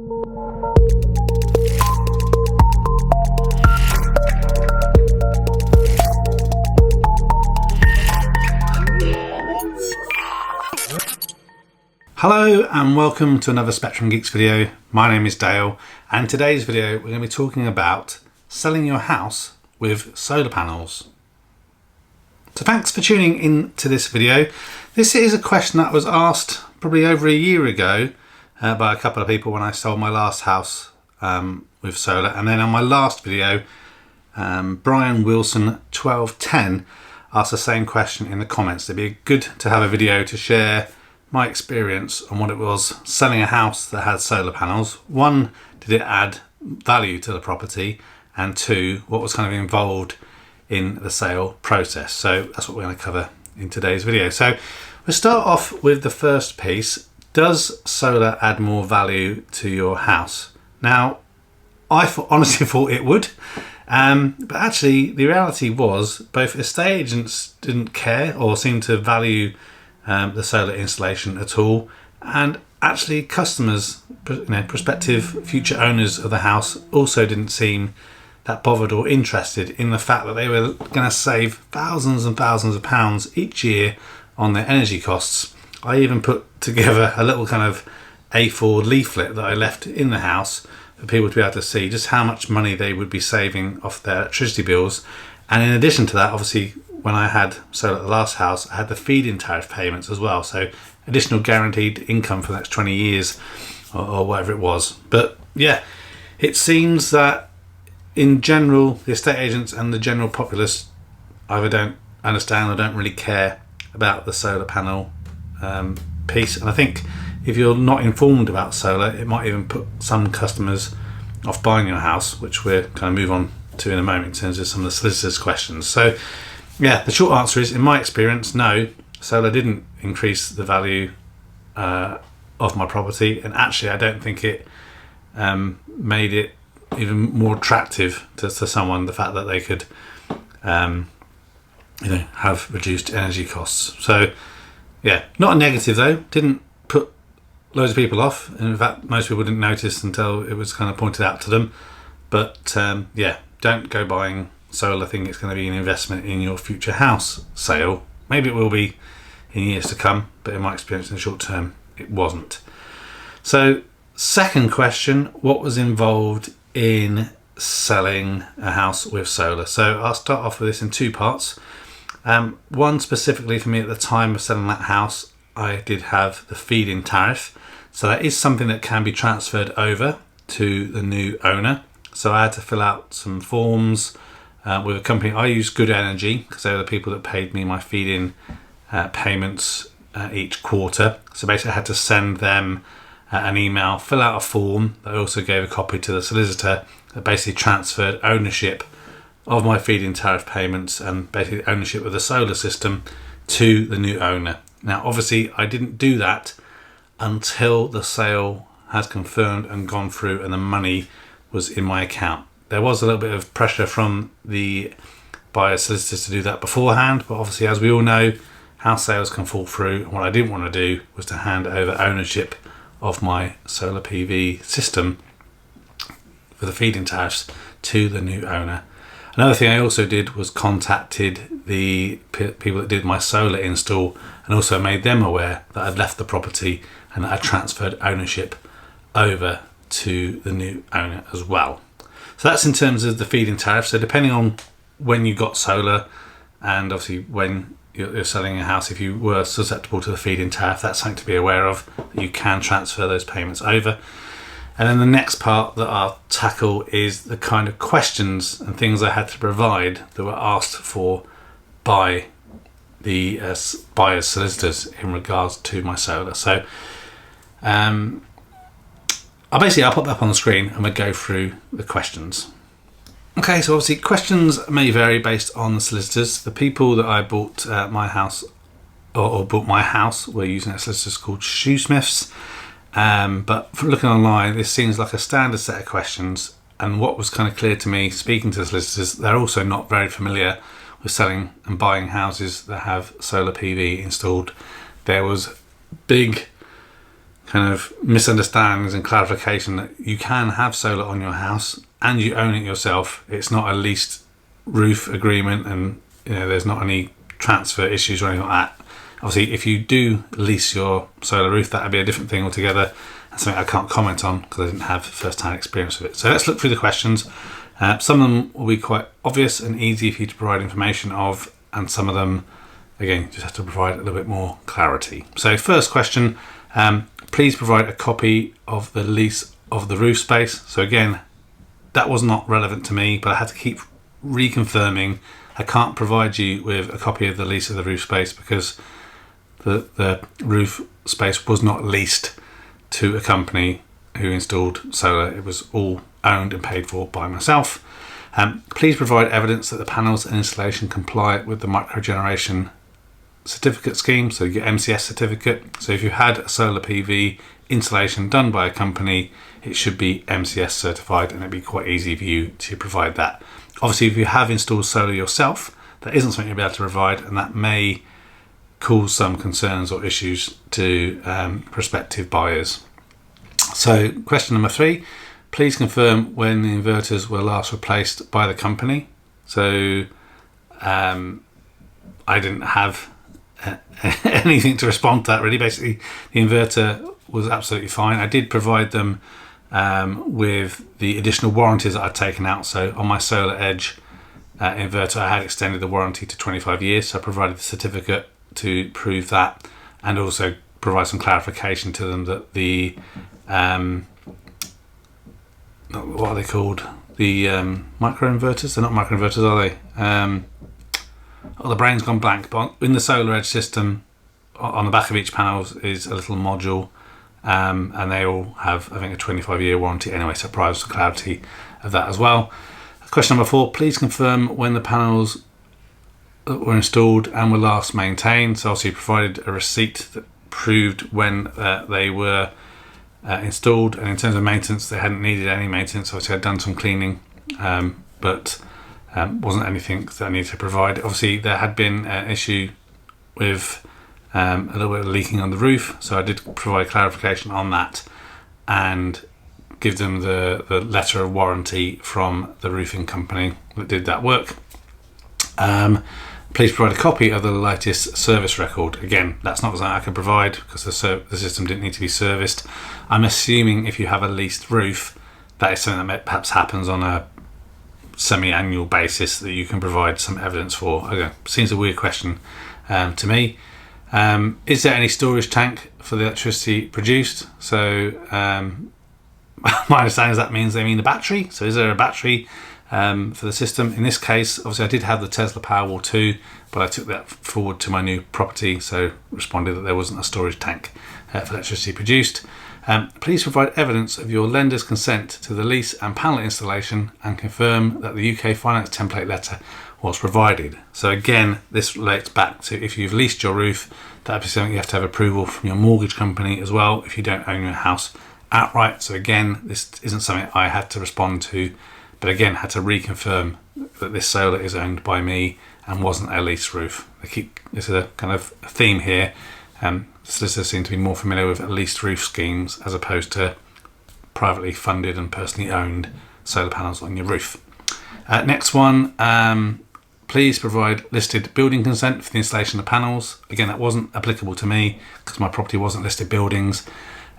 Hello and welcome to another Spectrum Geeks video. My name is Dale, and in today's video we're going to be talking about selling your house with solar panels. So thanks for tuning in to this video. This is a question that was asked probably over a year ago by a couple of people when I sold my last house with solar, and then on my last video Brian Wilson 1210 asked the same question in the comments. It'd be good to have a video to share my experience on what it was selling a house that had solar panels. One, did it add value to the property? And two, what was kind of involved in the sale process? So that's what we're going to cover in today's video. So we'll start off with the first piece. Does solar add more value to your house? Now, I honestly thought it would, but actually the reality was both estate agents didn't care or seemed to value the solar installation at all, and actually customers, prospective future owners of the house, also didn't seem that bothered or interested in the fact that they were going to save thousands and thousands of pounds each year on their energy costs. I even put together a little kind of A4 leaflet that I left in the house for people to be able to see just how much money they would be saving off their electricity bills. And in addition to that, obviously when I had solar at the last house, I had the feed-in tariff payments as well, so additional guaranteed income for the next 20 years or whatever it was. But yeah, it seems that in general the estate agents and the general populace either don't understand or don't really care about the solar panel piece, and I think if you're not informed about solar, it might even put some customers off buying your house, which we're kind of move on to in a moment in terms of some of the solicitors' questions. So yeah, the short answer is, in my experience, no, solar didn't increase the value of my property, and actually I don't think it made it even more attractive to someone, the fact that they could have reduced energy costs. So yeah, not a negative though, didn't put loads of people off, and in fact most people didn't notice until it was kind of pointed out to them. But yeah, don't go buying solar thinking it's going to be an investment in your future house sale. Maybe it will be in years to come, but in my experience in the short term it wasn't. So second question, what was involved in selling a house with solar? So I'll start off with this in two parts. One specifically for me at the time of selling that house, I did have the feed-in tariff, so that is something that can be transferred over to the new owner. So I had to fill out some forms with a company. I used Good Energy because they were the people that paid me my feed-in payments each quarter. So basically I had to send them an email, fill out a form. I also gave a copy to the solicitor that basically transferred ownership of my feed-in tariff payments and basically ownership of the solar system to the new owner. Now obviously I didn't do that until the sale has confirmed and gone through and the money was in my account. There was a little bit of pressure from the buyer solicitors to do that beforehand, but obviously, as we all know, house sales can fall through. And what I didn't want to do was to hand over ownership of my solar PV system for the feed-in tariffs to the new owner. Another thing I also did was contacted the people that did my solar install and also made them aware that I'd left the property and that I transferred ownership over to the new owner as well. So that's in terms of the feed-in tariff. So depending on when you got solar and obviously when you're selling a house, if you were susceptible to the feed-in tariff, that's something to be aware of, that you can transfer those payments over. And then the next part that I'll tackle is the kind of questions and things I had to provide that were asked for by the buyer's solicitors in regards to my solar. So I'll pop that up on the screen and we'll go through the questions. Okay, so obviously questions may vary based on the solicitors. The people that I bought my house or bought my house were using a solicitors called Shoesmiths. But from looking online, this seems like a standard set of questions. And what was kind of clear to me speaking to the solicitors, they're also not very familiar with selling and buying houses that have solar PV installed. There was big kind of misunderstandings and clarification that you can have solar on your house and you own it yourself. It's not a leased roof agreement, and there's not any transfer issues or anything like that. Obviously, if you do lease your solar roof, that would be a different thing altogether, and something I can't comment on because I didn't have first-hand experience with it. So let's look through the questions. Some of them will be quite obvious and easy for you to provide information of, and some of them, again, just have to provide a little bit more clarity. So first question, please provide a copy of the lease of the roof space. So again, that was not relevant to me, but I had to keep reconfirming. I can't provide you with a copy of the lease of the roof space because the roof space was not leased to a company who installed solar. It was all owned and paid for by myself. Please provide evidence that the panels and installation comply with the microgeneration certificate scheme, so your MCS certificate. So if you had a solar PV installation done by a company, it should be MCS certified, and it'd be quite easy for you to provide that. Obviously, if you have installed solar yourself, that isn't something you'll be able to provide, and that may cause some concerns or issues to prospective buyers. So question number 3, please confirm when the inverters were last replaced by the company. So I didn't have anything to respond to that really. Basically, the inverter was absolutely fine. I did provide them with the additional warranties that I'd taken out. So on my Solar Edge inverter, I had extended the warranty to 25 years. So I provided the certificate to prove that, and also provide some clarification to them that the what are they called? The micro inverters? They're not micro inverters, are they? The brain's gone blank. But in the Solar Edge system, on the back of each panel is a little module, and they all have, I think, a 25-year warranty anyway, so it provides the clarity of that as well. Question number 4, please confirm when the panels were installed and were last maintained. So obviously provided a receipt that proved when they were installed, and in terms of maintenance, they hadn't needed any maintenance. Obviously I'd done some cleaning, but wasn't anything that I needed to provide. Obviously there had been an issue with a little bit of leaking on the roof, so I did provide clarification on that and give them the letter of warranty from the roofing company that did that work. Please provide a copy of the latest service record. Again, that's not something I can provide because the system didn't need to be serviced. I'm assuming if you have a leased roof, that is something that perhaps happens on a semi-annual basis that you can provide some evidence for. Okay, seems a weird question to me. Is there any storage tank for the electricity produced? So my understanding is that means they mean a battery. So is there a battery for the system? In this case, obviously I did have the Tesla Powerwall 2, but I took that forward to my new property, so responded that there wasn't a storage tank for electricity produced. Please provide evidence of your lender's consent to the lease and panel installation, and confirm that the UK finance template letter was provided. So again, this relates back to if you've leased your roof, that would be something you have to have approval from your mortgage company as well if you don't own your house outright. So again, this isn't something I had to respond to, but again had to reconfirm that this solar is owned by me and wasn't a lease roof. This is a kind of theme here. Solicitors seem to be more familiar with leased roof schemes as opposed to privately funded and personally owned solar panels on your roof. Next one, please provide listed building consent for the installation of panels. Again, that wasn't applicable to me because my property wasn't listed building.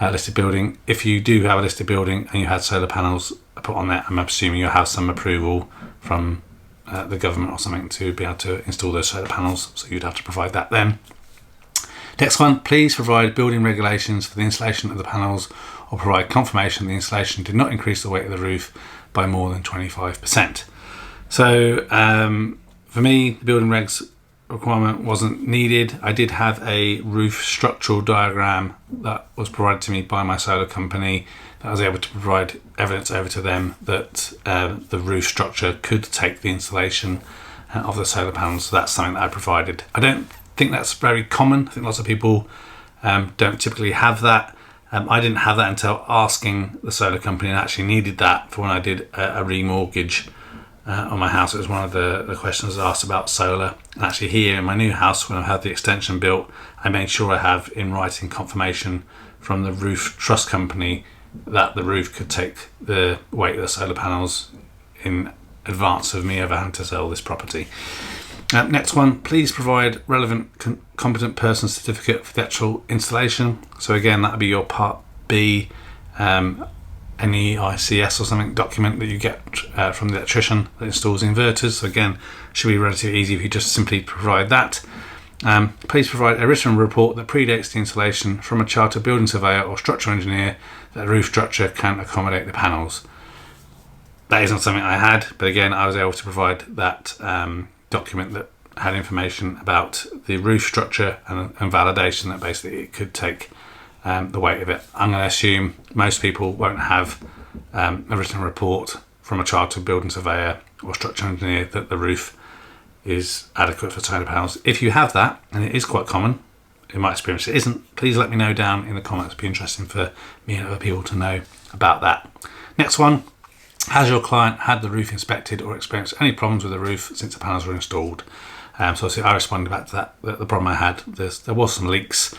If you do have a listed building and you had solar panels put on there, I'm assuming you'll have some approval from the government or something to be able to install those solar panels, so you'd have to provide that then. Next one, please provide building regulations for the installation of the panels, or provide confirmation the installation did not increase the weight of the roof by more than 25%. So for me, the building regs requirement wasn't needed. I did have a roof structural diagram that was provided to me by my solar company that I was able to provide evidence over to them that the roof structure could take the installation of the solar panels. So that's something that I provided. I don't think that's very common. I think lots of people don't typically have that. I didn't have that until asking the solar company, and actually needed that for when I did a remortgage on my house. It was one of the questions asked about solar. And actually here in my new house, when I had the extension built, I made sure I have in writing confirmation from the roof trust company that the roof could take the weight of the solar panels in advance of me ever having to sell this property. Next one, please provide relevant competent person certificate for the actual installation. So again, that would be your Part B any ICS or something document that you get from the electrician that installs inverters. So again, should be relatively easy if you just simply provide that. Please provide a written report that predates the installation from a chartered building surveyor or structural engineer that the roof structure can accommodate the panels. That isn't something I had, but again, I was able to provide that document that had information about the roof structure and validation that basically it could take the weight of it. I'm going to assume most people won't have a written report from a chartered building surveyor or structural engineer that the roof is adequate for solar panels. If you have that, and it is quite common, in my experience it isn't, please let me know down in the comments. It'd be interesting for me and other people to know about that. Next one, has your client had the roof inspected or experienced any problems with the roof since the panels were installed? So obviously I responded back to that. The problem I had, there was some leaks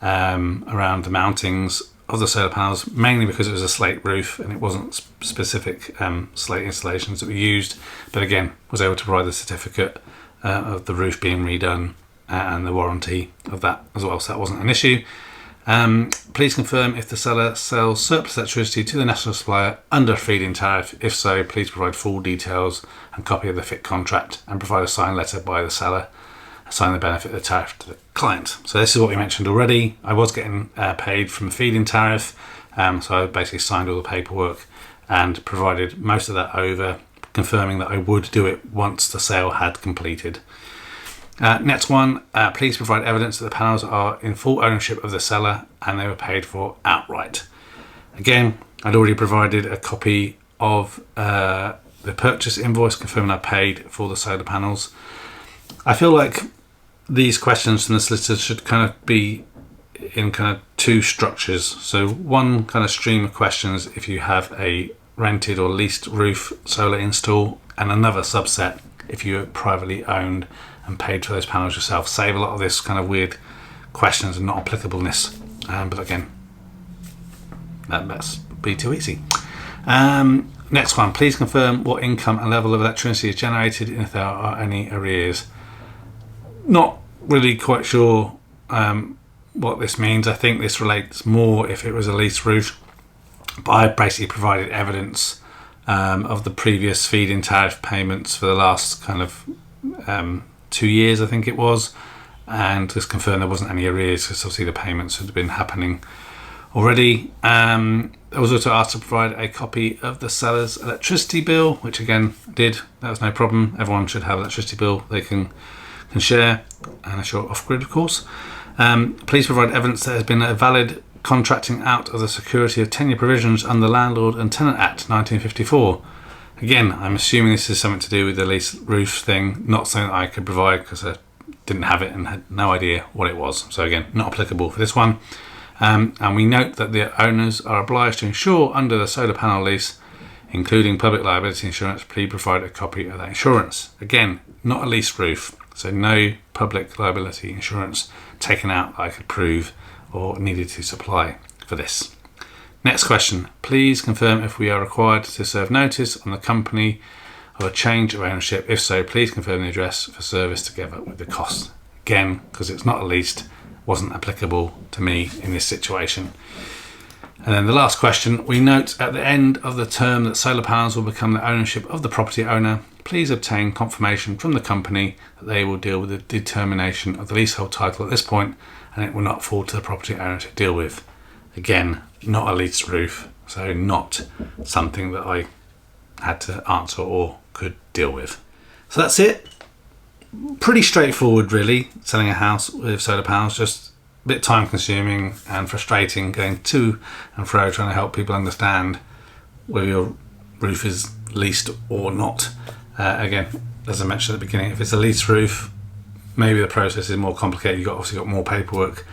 around the mountings of the solar panels, mainly because it was a slate roof and it wasn't specific slate installations that we used, but again was able to provide the certificate of the roof being redone and the warranty of that as well, so that wasn't an issue. Please confirm if the seller sells surplus electricity to the national supplier under feed-in tariff. If so, please provide full details and copy of the FIT contract and provide a signed letter by the seller assigning the benefit of the tariff to the client. So this is what we mentioned already. I was getting paid from a feed-in tariff, so I basically signed all the paperwork and provided most of that over, confirming that I would do it once the sale had completed. Next one, please provide evidence that the panels are in full ownership of the seller and they were paid for outright. Again, I'd already provided a copy of the purchase invoice confirming I paid for the solar panels. I feel like these questions from the solicitors should kind of be in kind of two structures. So one kind of stream of questions if you have a rented or leased roof solar install, and another subset if you're privately owned and paid for those panels yourself. Save a lot of this kind of weird questions and not applicableness. But again, that's be too easy. Next one, please confirm what income and level of electricity is generated and if there are any arrears. Not really quite sure what this means. I think this relates more if it was a lease roof, but I basically provided evidence of the previous feed-in tariff payments for the last kind of 2 years, I think it was, and just confirmed there wasn't any arrears because obviously the payments had been happening already. I was also asked to provide a copy of the seller's electricity bill, which again did. That was no problem. Everyone should have an electricity bill they can share, and a short off-grid, of course. Please provide evidence there has been a valid contracting out of the security of tenure provisions under the Landlord and Tenant Act 1954. Again, I'm assuming this is something to do with the lease roof thing, not something that I could provide because I didn't have it and had no idea what it was. So again, not applicable for this one. And we note that the owners are obliged to insure under the solar panel lease, including public liability insurance. Please provide a copy of that insurance. Again, not a lease roof, so no public liability insurance taken out that I could prove or needed to supply for this. Next question, please confirm if we are required to serve notice on the company of a change of ownership. If so, please confirm the address for service together with the cost. Again, because it's not a leased, wasn't applicable to me in this situation. And then the last question, we note at the end of the term that solar panels will become the ownership of the property owner. Please obtain confirmation from the company that they will deal with the determination of the leasehold title at this point, and it will not fall to the property owner to deal with. Again, not a lease roof, so not something that I had to answer or could deal with. So that's it. Pretty straightforward, really, selling a house with solar panels. Just a bit time consuming and frustrating going to and fro trying to help people understand whether your roof is leased or not. Again, as I mentioned at the beginning, if it's a lease roof, maybe the process is more complicated. You've obviously got more paperwork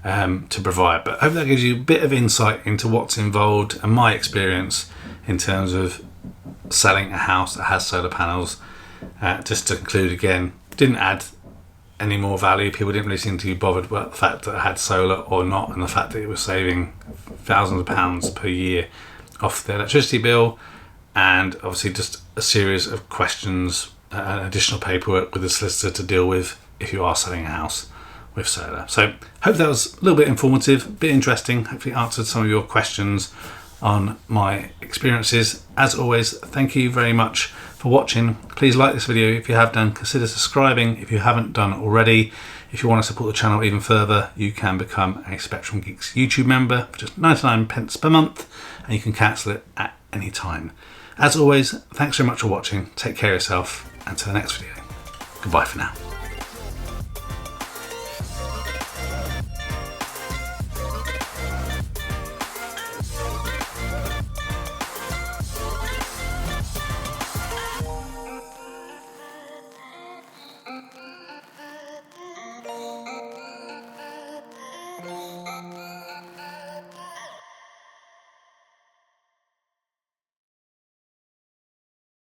to provide, but I hope that gives you a bit of insight into what's involved and my experience in terms of selling a house that has solar panels. Just to conclude again, didn't add any more value. People didn't really seem to be bothered about the fact that it had solar or not, and the fact that it was saving thousands of pounds per year off the electricity bill, and obviously just a series of questions and additional paperwork with the solicitor to deal with if you are selling a house with solar. So hope that was a little bit informative, a bit interesting, hopefully answered some of your questions on my experiences. As always, thank you very much for watching. Please like this video if you have done, consider subscribing if you haven't done already. If you want to support the channel even further, you can become a Spectrum Geeks YouTube member for just 99 pence per month, and you can cancel it at any time. As always, thanks very much for watching, take care of yourself, and until the next video, goodbye for now.